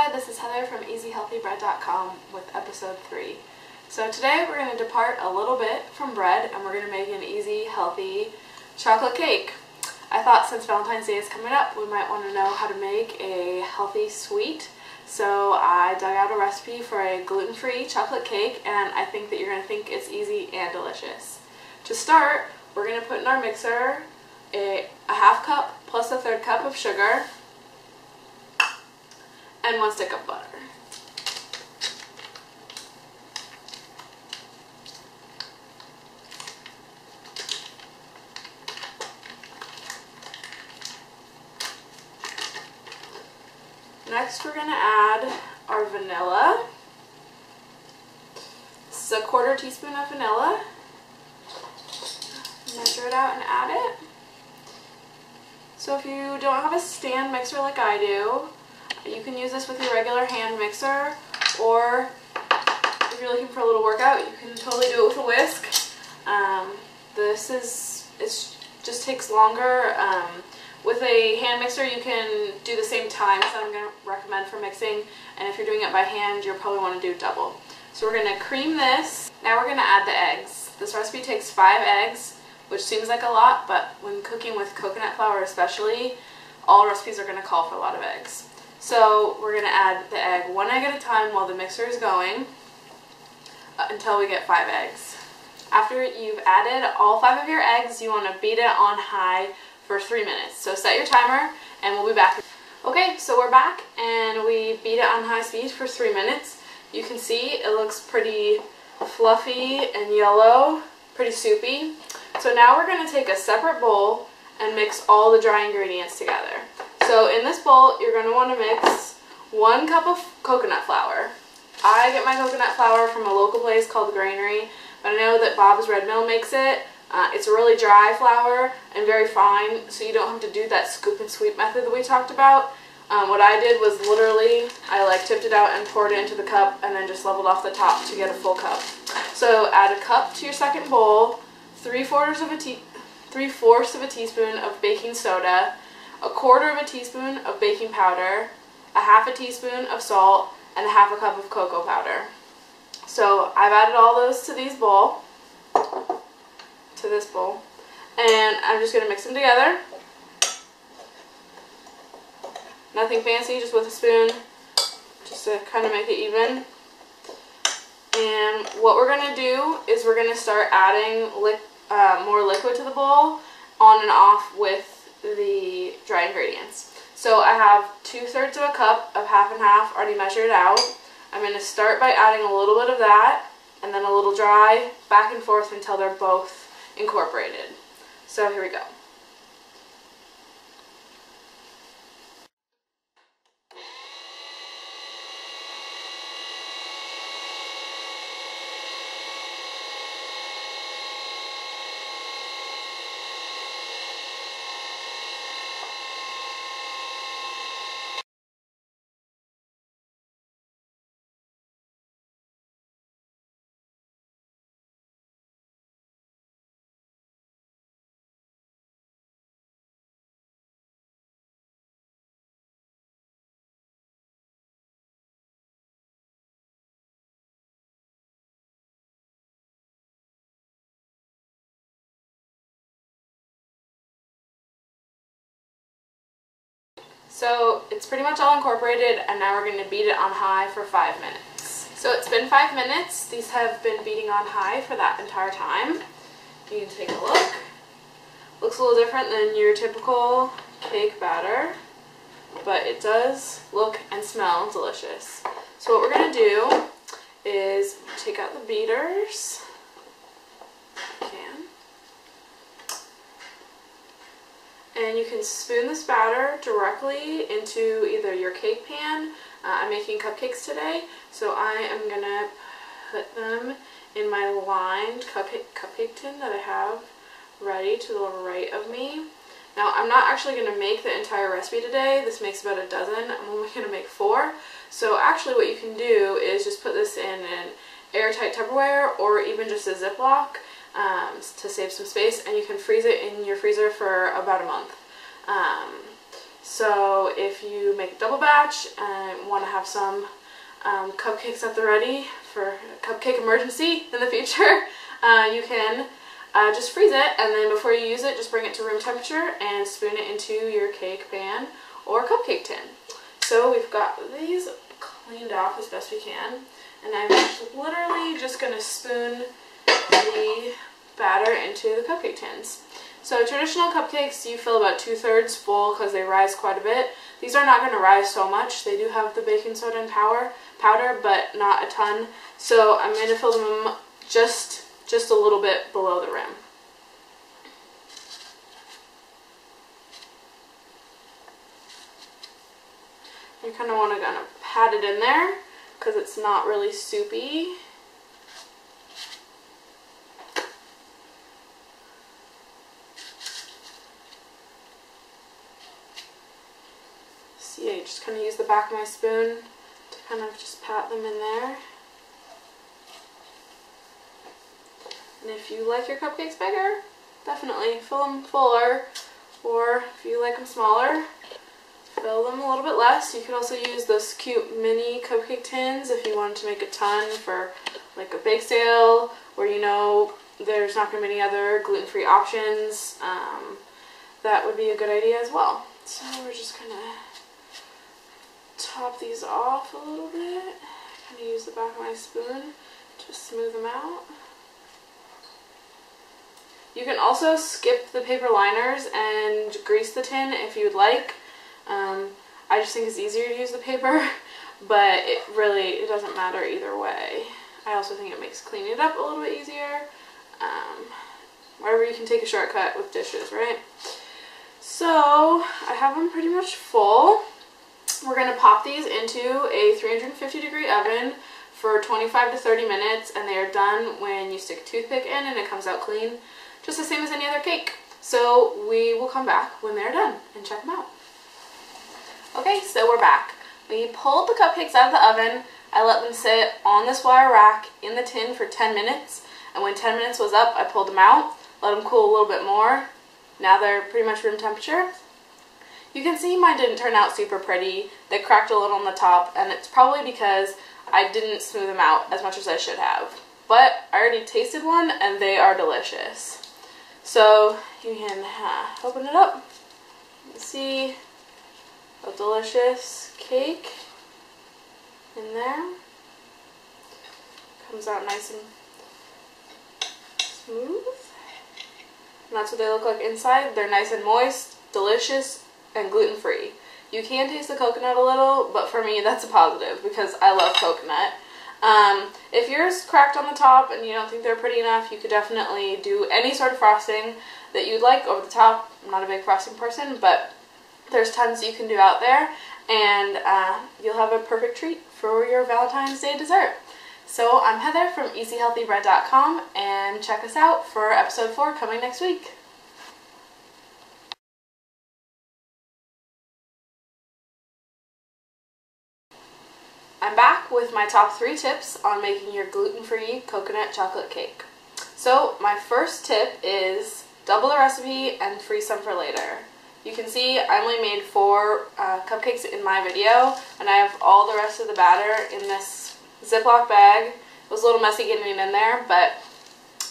Hi, this is Heather from EasyHealthyBread.com with episode 3. So today we're going to depart a little bit from bread and we're going to make an easy, healthy chocolate cake. I thought since Valentine's Day is coming up, we might want to know how to make a healthy sweet. So I dug out a recipe for a gluten-free chocolate cake, and I think that you're going to think it's easy and delicious. To start, we're going to put in our mixer a half cup plus a third cup of sugar and 1 stick of butter. Next, we're going to add our vanilla. This is a 1/4 teaspoon of vanilla. Measure it out and add it. So if you don't have a stand mixer like I do, you can use this with your regular hand mixer, or if you're looking for a little workout, you can totally do it with a whisk. It just takes longer. With a hand mixer, you can do the same times that I'm going to recommend for mixing, and if you're doing it by hand, you'll probably want to do double. So we're going to cream this. Now we're going to add the eggs. This recipe takes 5 eggs, which seems like a lot, but when cooking with coconut flour especially, all recipes are going to call for a lot of eggs. So we're going to add the egg 1 egg at a time while the mixer is going until we get 5 eggs. After you've added all 5 of your eggs, you want to beat it on high for 3 minutes. So set your timer and we'll be back. Okay, so we're back and we beat it on high speed for 3 minutes. You can see it looks pretty fluffy and yellow, pretty soupy. So now we're going to take a separate bowl and mix all the dry ingredients together. So in this bowl, you're going to want to mix 1 cup of coconut flour. I get my coconut flour from a local place called Granary, but I know that Bob's Red Mill makes it. It's a really dry flour and very fine, so you don't have to do that scoop and sweep method that we talked about. What I did was literally, I tipped it out and poured it into the cup and then just leveled off the top to get a full cup. So add a cup to your second bowl, 3/4 of a teaspoon of baking soda, 1/4 teaspoon of baking powder, 1/2 teaspoon of salt, and 1/2 cup of cocoa powder. So I've added all those to this bowl, and I'm just going to mix them together. Nothing fancy, just with a spoon, just to kind of make it even. And what we're going to do is we're going to start adding more liquid to the bowl on and off with the dry ingredients. So I have 2/3 of a cup of 1/2 and 1/2 already measured out. I'm going to start by adding a little bit of that and then a little dry, back and forth until they're both incorporated. So here we go. So it's pretty much all incorporated, and now we're going to beat it on high for 5 minutes. So it's been 5 minutes. These have been beating on high for that entire time. You can take a look. Looks a little different than your typical cake batter, but it does look and smell delicious. So what we're going to do is take out the beaters. And you can spoon this batter directly into either your cake pan. I'm making cupcakes today, so I am going to put them in my lined cupcake tin that I have ready to the right of me. Now, I'm not actually going to make the entire recipe today. This makes about a dozen. I'm only going to make 4. So actually what you can do is just put this in an airtight Tupperware or even just a Ziploc to save some space, and you can freeze it in your freezer for about a month. So if you make a double batch and want to have some cupcakes at the ready for a cupcake emergency in the future, you can just freeze it, and then before you use it, just bring it to room temperature and spoon it into your cake pan or cupcake tin. So we've got these cleaned off as best we can, and I'm literally just going to spoon the batter into the cupcake tins. So traditional cupcakes, you fill about 2/3 full because they rise quite a bit. These are not going to rise so much. They do have the baking soda and powder, but not a ton. So I'm going to fill them just a little bit below the rim. You kind of want to pat it in there because it's not really soupy. See, I just kind of use the back of my spoon to kind of just pat them in there. And if you like your cupcakes bigger, definitely fill them fuller, or if you like them smaller, fill them a little bit less. You could also use those cute mini cupcake tins if you wanted to make a ton for like a bake sale, where you know there's not going to be any other gluten-free options. That would be a good idea as well. So we're just going to top these off a little bit. Kind of use the back of my spoon to smooth them out. You can also skip the paper liners and grease the tin if you would like. I just think it's easier to use the paper, but it doesn't matter either way. I also think it makes cleaning it up a little bit easier. Wherever you can take a shortcut with dishes, right? So I have them pretty much full. We're going to pop these into a 350-degree oven for 25 to 30 minutes, and they are done when you stick a toothpick in and it comes out clean, just the same as any other cake. So we will come back when they're done and check them out. Okay, so we're back. We pulled the cupcakes out of the oven. I let them sit on this wire rack in the tin for 10 minutes, and when 10 minutes was up, I pulled them out, let them cool a little bit more. Now they're pretty much room temperature. You can see mine didn't turn out super pretty. They cracked a little on the top, and it's probably because I didn't smooth them out as much as I should have. But I already tasted one, and they are delicious. So you can open it up and see a delicious cake in there. Comes out nice and smooth. And that's what they look like inside. They're nice and moist, delicious, and gluten-free. You can taste the coconut a little, but for me that's a positive because I love coconut. If yours cracked on the top and you don't think they're pretty enough, you could definitely do any sort of frosting that you'd like over the top. I'm not a big frosting person, but there's tons you can do out there, and you'll have a perfect treat for your Valentine's Day dessert. So I'm Heather from easyhealthybread.com, and check us out for episode 4 coming next week. I'm back with my top 3 tips on making your gluten-free coconut chocolate cake. So my first tip is double the recipe and freeze some for later. You can see I only made 4 cupcakes in my video, and I have all the rest of the batter in this Ziploc bag. It was a little messy getting it in there, but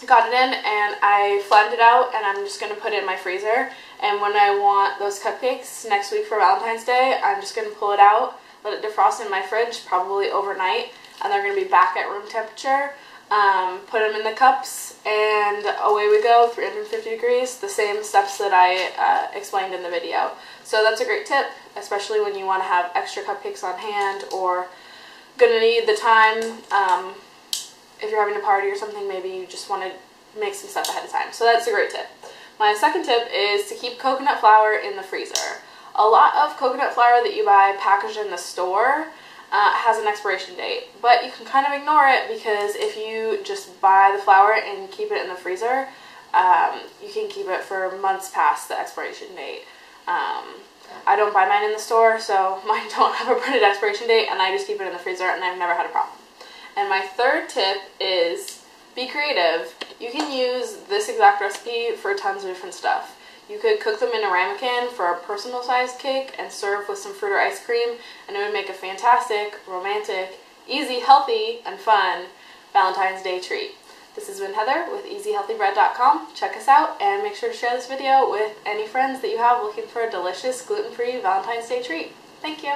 I got it in and I flattened it out, and I'm just going to put it in my freezer. And when I want those cupcakes next week for Valentine's Day, I'm just going to pull it out, let it defrost in my fridge, probably overnight, and they're going to be back at room temperature. Put them in the cups, and away we go, 350 degrees, the same steps that I explained in the video. So that's a great tip, especially when you want to have extra cupcakes on hand or going to need the time. If you're having a party or something, maybe you just want to make some stuff ahead of time. So that's a great tip. My second tip is to keep coconut flour in the freezer. A lot of coconut flour that you buy packaged in the store has an expiration date, but you can kind of ignore it because if you just buy the flour and keep it in the freezer, you can keep it for months past the expiration date. I don't buy mine in the store, so mine don't have a printed expiration date, and I just keep it in the freezer, and I've never had a problem. And my third tip is be creative. You can use this exact recipe for tons of different stuff. You could cook them in a ramekin for a personal sized cake and serve with some fruit or ice cream, and it would make a fantastic, romantic, easy, healthy, and fun Valentine's Day treat. This has been Heather with EasyHealthyBread.com. Check us out and make sure to share this video with any friends that you have looking for a delicious gluten-free Valentine's Day treat. Thank you.